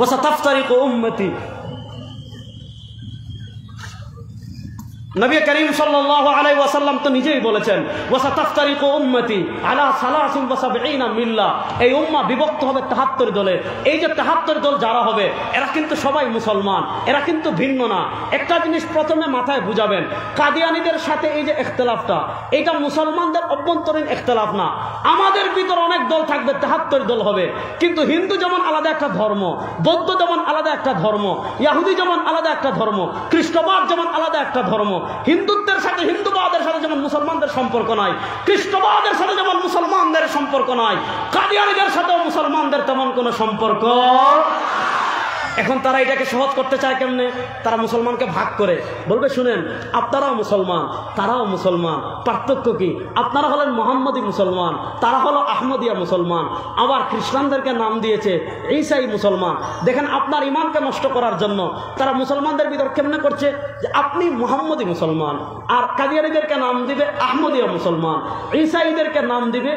ওয়াসাতাফতারিকু উম্মতি। নবী করিম সাল্লাল্লাহু আলাইহি ওয়াসাল্লাম তো নিজেই বলেছেন ওয়াসাতাফতারিকু উম্মতি আলা 73 মিল্লা, এই উম্মাহ বিভক্ত হবে 73 দলে। এই যে 73 দল যারা হবে এরা কিন্তু সবাই মুসলমান, এরা কিন্তু ভিন্ন না। একটা জিনিস প্রথমে মাথায় বুঝাবেন, কাদিয়ানীদের সাথে এই যে ইখতিলাফটা, এটা মুসলমানদের অভ্যন্তরীণ ইখতিলাফ না। আমাদের ভিতর অনেক দল থাকবে, 73 দল হবে, কিন্তু হিন্দু যেমন আলাদা একটা ধর্ম, বৌদ্ধ যেমন আলাদা একটা ধর্ম, ইহুদি যেমন আলাদা একটা ধর্ম, খ্রিস্টবাদ যেমন আলাদা একটা ধর্ম, হিন্দুত্বের সাথে হিন্দুবাদের সাথে যেমন মুসলমানদের সম্পর্ক নাই, খ্রিস্টবাদের সাথে যেমন মুসলমানদের সম্পর্ক নাই, কাদিয়ানীদের সাথেও মুসলমানদের তেমন কোনো সম্পর্ক। এখন তারা এটাকে সহজ করতে চায় কেমনে? তারা মুসলমানকে ভাগ করে বলবে, শুনেন আপনারাও মুসলমান তারাও মুসলমান, পার্থক্য কি? আপনারা হলেন মোহাম্মদী মুসলমান, তারা হলো আহমদিয়া মুসলমান। আবার খ্রিস্টানদেরকে নাম দিয়েছে ঈসাই মুসলমান। দেখেন আপনার ইমানকে নষ্ট করার জন্য তারা মুসলমানদের ভিতর কেমনে করছে যে আপনি মোহাম্মদী মুসলমান, আর কাদিয়ানীদেরকে নাম দিবে আহমদিয়া মুসলমান, ঈসাইদেরকে নাম দিবে,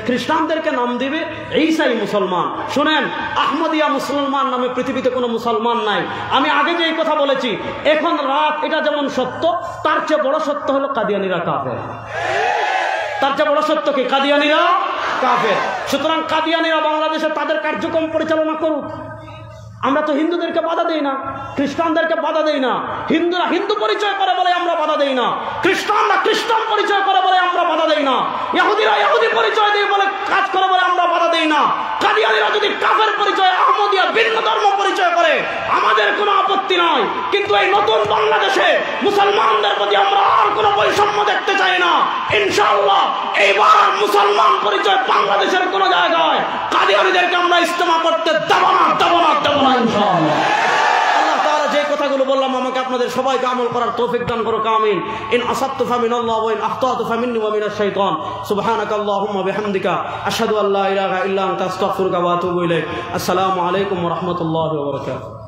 খ্রিস্টানদেরকে নাম দিবে ঈসাই মুসলমান। শুনেন, আহমদিয়া মুসলমান নামে পৃথিবীতে কোনো মুসলমান নাই। আমি আগে যে এই কথা বলেছি, এখন রাত এটা যেমন সত্য, তার চেয়ে বড় সত্য হলো কাদিয়ানীরা কাফের। তার চেয়ে বড় সত্য কি? কাদিয়ানীরা কাফের। সুতরাং কাদিয়ানীরা বাংলাদেশে তাদের কার্যক্রম পরিচালনা করুক, আমরা তো হিন্দুদেরকে বাধা দেই না, খ্রিস্টানদেরকে বাধা দেই না। হিন্দুরা হিন্দু পরিচয় করে বলে আমরা বাধা দেই না, খ্রিস্টানরা খ্রিস্টান পরিচয় করে বলে আমরা বাধা দেই না, ইহুদিরা ইহুদি পরিচয় দিয়ে বলে কাজ করে বলে আমরা বাধা দেই না। কাদিয়ানীরা যদি কাফের পরিচয়, আহমদিয়া ভিন্ন ধর্ম পরিচয় করে আমাদের কোনো আপত্তি নাই, কিন্তু এই নতুন বাংলাদেশে মুসলমানদের প্রতি আমরা আর কোনো বৈষম্য দেখতে চাই না। ইনশাআল্লাহ এইবার মুসলমান পরিচয় বাংলাদেশের কোনো জায়গায় কাদিয়ানীদেরকে আমরা ইস্তেমা করতে দেব না, দেব না, দেব না ইনশাআল্লাহ। আল্লাহ তাআলা যে কথাগুলো বললাম আমাকে আপনাদের সবাইকে আমল করার তৌফিক দান করুক, আমিন। ইন আসাবতু ফামিনাল্লাহ ওয়া ইন আখতাতু ফামিন্নি ওয়া মিনাশ শাইতান। সুবহানাকাল্লাহুম্মা বিহামদিকা আশহাদু আল্লা ইলাহা ইল্লা আনতা আস্তাগফিরুকা ওয়া আতুবু ইলাইক। আসসালামু আলাইকুম ওয়া রাহমাতুল্লাহি ওয়া বারাকাতুহু।